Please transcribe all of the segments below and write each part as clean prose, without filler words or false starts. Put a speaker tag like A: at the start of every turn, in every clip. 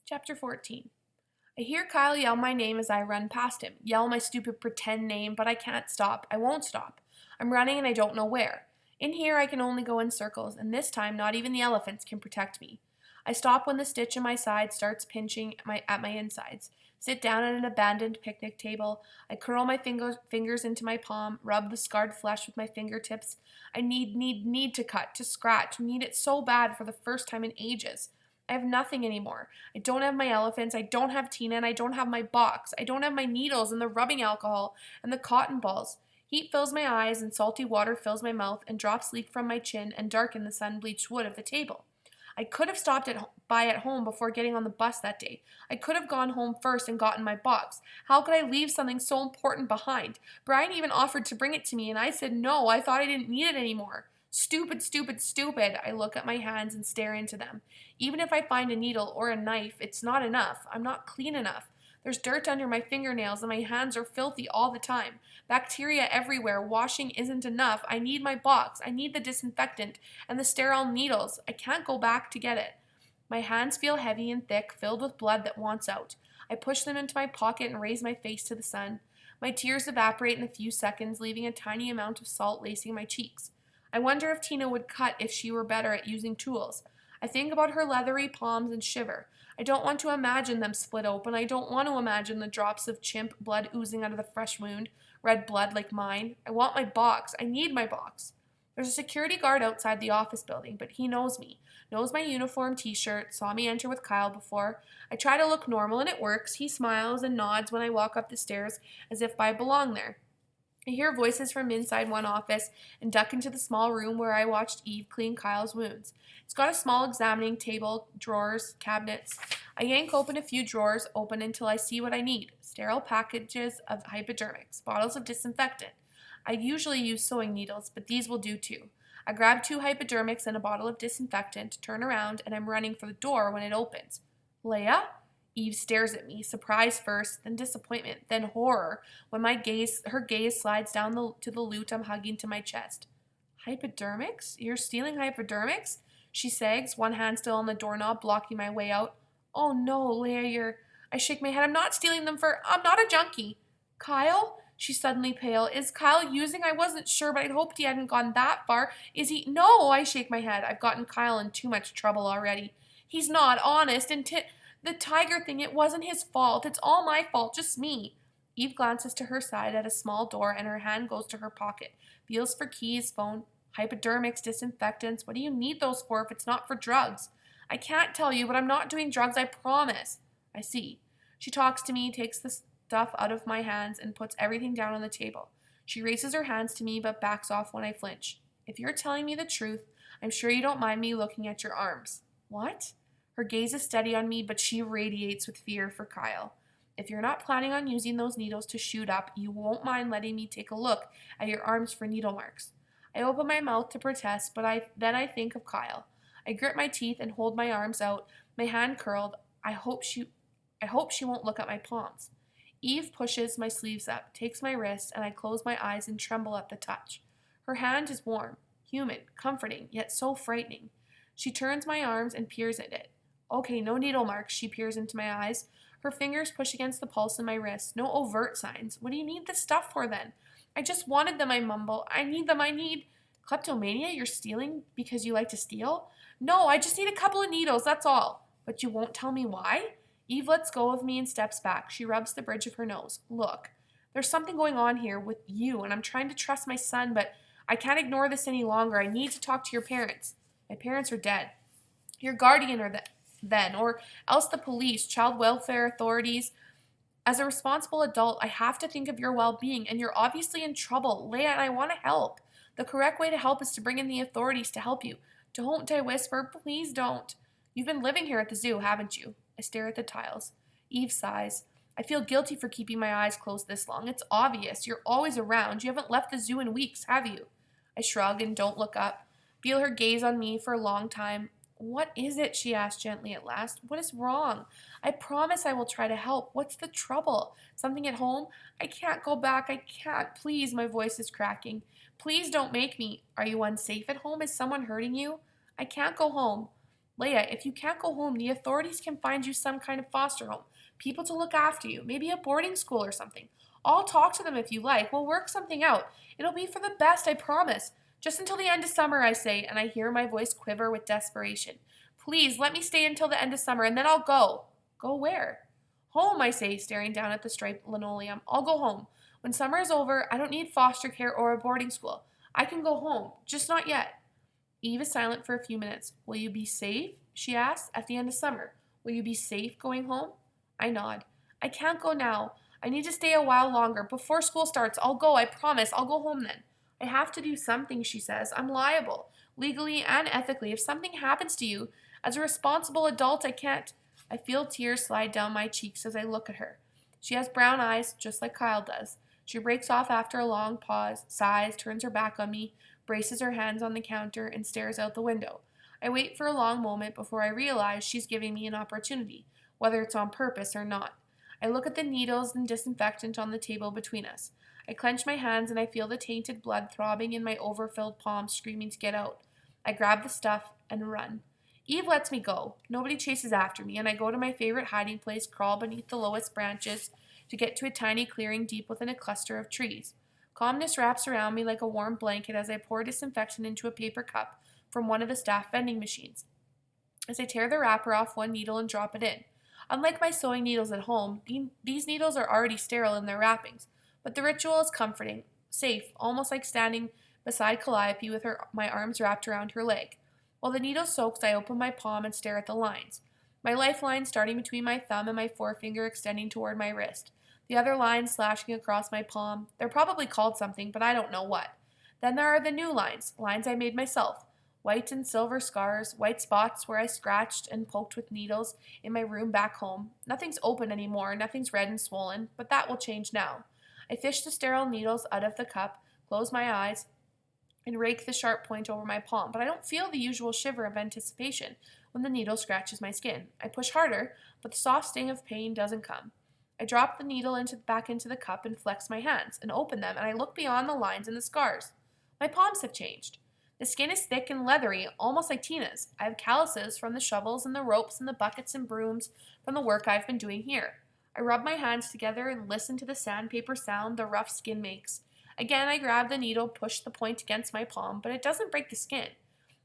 A: Chapter 14. I hear Kyle yell my name as I run past him, yell my stupid pretend name, but I can't stop. I won't stop. I'm running and I don't know where. In here I can only go in circles, and this time not even the elephants can protect me. I stop when the stitch in my side starts pinching at my insides. Sit down at an abandoned picnic table. I curl my fingers into my palm, rub the scarred flesh with my fingertips. I need to cut, to scratch, need it so bad for the first time in ages. I have nothing anymore. I don't have my elephants, I don't have Tina, and I don't have my box. I don't have my needles and the rubbing alcohol and the cotton balls. Heat fills my eyes and salty water fills my mouth and drops leak from my chin and darken the sun-bleached wood of the table. I could have stopped at home before getting on the bus that day. I could have gone home first and gotten my box. How could I leave something so important behind? Brian even offered to bring it to me, and I said no, I thought I didn't need it anymore. Stupid, stupid, stupid. I look at my hands and stare into them. Even if I find a needle or a knife, it's not enough. I'm not clean enough. There's dirt under my fingernails and my hands are filthy all the time. Bacteria everywhere. Washing isn't enough. I need my box. I need the disinfectant and the sterile needles. I can't go back to get it. My hands feel heavy and thick, filled with blood that wants out. I push them into my pocket and raise my face to the sun. My tears evaporate in a few seconds, leaving a tiny amount of salt lacing my cheeks. I wonder if Tina would cut if she were better at using tools. I think about her leathery palms and shiver. I don't want to imagine them split open. I don't want to imagine the drops of chimp blood oozing out of the fresh wound, red blood like mine. I want my box. I need my box. There's a security guard outside the office building, but he knows me, knows my uniform t-shirt, saw me enter with Kyle before. I try to look normal and it works. He smiles and nods when I walk up the stairs as if I belong there. I hear voices from inside one office and duck into the small room where I watched Eve clean Kyle's wounds. It's got a small examining table, drawers, cabinets. I yank open a few drawers open until I see what I need. Sterile packages of hypodermics, bottles of disinfectant. I usually use sewing needles, but these will do too. I grab 2 hypodermics and a bottle of disinfectant, turn around, and I'm running for the door when it opens. Leia? Eve stares at me, surprise first, then disappointment, then horror, when her gaze slides down to the loot I'm hugging to my chest. Hypodermics? You're stealing hypodermics? She sags, one hand still on the doorknob, blocking my way out. Oh no, Leia, I shake my head. I'm not stealing them I'm not a junkie. Kyle? She's suddenly pale. Is Kyle using? I wasn't sure, but I'd hoped he hadn't gone that far. Is he? No, I shake my head. I've gotten Kyle in too much trouble already. He's not honest, and the tiger thing, it wasn't his fault. It's all my fault, just me. Eve glances to her side at a small door and her hand goes to her pocket. Feels for keys, phone, hypodermics, disinfectants. What do you need those for if it's not for drugs? I can't tell you, but I'm not doing drugs, I promise. I see. She talks to me, takes the stuff out of my hands and puts everything down on the table. She raises her hands to me but backs off when I flinch. If you're telling me the truth, I'm sure you don't mind me looking at your arms. What? Her gaze is steady on me, but she radiates with fear for Kyle. If you're not planning on using those needles to shoot up, you won't mind letting me take a look at your arms for needle marks. I open my mouth to protest, but then I think of Kyle. I grit my teeth and hold my arms out, my hand curled. I hope she won't look at my palms. Eve pushes my sleeves up, takes my wrist, and I close my eyes and tremble at the touch. Her hand is warm, human, comforting, yet so frightening. She turns my arms and peers at it. Okay, no needle marks. She peers into my eyes. Her fingers push against the pulse in my wrist. No overt signs. What do you need the stuff for then? I just wanted them, I mumble. I need them, I need... Kleptomania? You're stealing because you like to steal? No, I just need a couple of needles, that's all. But you won't tell me why? Eve lets go of me and steps back. She rubs the bridge of her nose. Look, there's something going on here with you, and I'm trying to trust my son, but I can't ignore this any longer. I need to talk to your parents. My parents are dead. Your guardian or else the police, child welfare authorities. As a responsible adult, I have to think of your well-being, and you're obviously in trouble. Leia, and I want to help. The correct way to help is to bring in the authorities to help you. Don't, I whisper. Please don't. You've been living here at the zoo, haven't you? I stare at the tiles. Eve sighs. I feel guilty for keeping my eyes closed this long. It's obvious. You're always around. You haven't left the zoo in weeks, have you? I shrug and don't look up. Feel her gaze on me for a long time. What is it? She asked gently at last. What is wrong? I promise I will try to help. What's the trouble? Something at home? I can't go back. I can't. Please, my voice is cracking. Please don't make me. Are you unsafe at home? Is someone hurting you? I can't go home. Leia, if you can't go home, the authorities can find you some kind of foster home, people to look after you, maybe a boarding school or something. I'll talk to them if you like. We'll work something out. It'll be for the best, I promise. Just until the end of summer, I say, and I hear my voice quiver with desperation. Please, let me stay until the end of summer, and then I'll go. Go where? Home, I say, staring down at the striped linoleum. I'll go home. When summer is over, I don't need foster care or a boarding school. I can go home, just not yet. Eve is silent for a few minutes. Will you be safe? She asks. At the end of summer. Will you be safe going home? I nod. I can't go now. I need to stay a while longer. Before school starts, I'll go, I promise. I'll go home then. I have to do something, she says. I'm liable, legally and ethically. If something happens to you, as a responsible adult, I can't. I feel tears slide down my cheeks as I look at her. She has brown eyes, just like Kyle does. She breaks off after a long pause, sighs, turns her back on me, braces her hands on the counter, and stares out the window. I wait for a long moment before I realize she's giving me an opportunity, whether it's on purpose or not. I look at the needles and disinfectant on the table between us. I clench my hands and I feel the tainted blood throbbing in my overfilled palms, screaming to get out. I grab the stuff and run. Eve lets me go. Nobody chases after me, and I go to my favorite hiding place, crawl beneath the lowest branches to get to a tiny clearing deep within a cluster of trees. Calmness wraps around me like a warm blanket as I pour disinfectant into a paper cup from one of the staff vending machines. As I tear the wrapper off one needle and drop it in. Unlike my sewing needles at home, these needles are already sterile in their wrappings, but the ritual is comforting, safe, almost like standing beside Calliope with my arms wrapped around her leg. While the needle soaks, I open my palm and stare at the lines. My lifeline starting between my thumb and my forefinger extending toward my wrist. The other lines slashing across my palm. They're probably called something, but I don't know what. Then there are the new lines I made myself. White and silver scars, white spots where I scratched and poked with needles in my room back home. Nothing's open anymore, nothing's red and swollen, but that will change now. I fish the sterile needles out of the cup, close my eyes, and rake the sharp point over my palm, but I don't feel the usual shiver of anticipation when the needle scratches my skin. I push harder, but the soft sting of pain doesn't come. I drop the needle back into the cup and flex my hands and open them, and I look beyond the lines and the scars. My palms have changed. The skin is thick and leathery, almost like Tina's. I have calluses from the shovels and the ropes and the buckets and brooms from the work I've been doing here. I rub my hands together and listen to the sandpaper sound the rough skin makes. Again, I grab the needle, push the point against my palm, but it doesn't break the skin.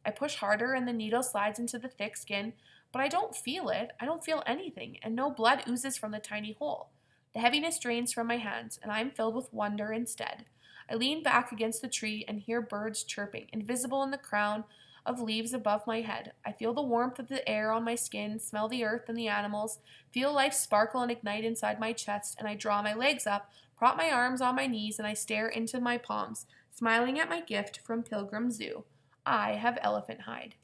A: I push harder and the needle slides into the thick skin, but I don't feel it. I don't feel anything, and no blood oozes from the tiny hole. The heaviness drains from my hands, and I am filled with wonder instead. I lean back against the tree and hear birds chirping, invisible in the crown of leaves above my head. I feel the warmth of the air on my skin, smell the earth and the animals, feel life sparkle and ignite inside my chest, and I draw my legs up, prop my arms on my knees, and I stare into my palms, smiling at my gift from Pilgrim Zoo. I have elephant hide.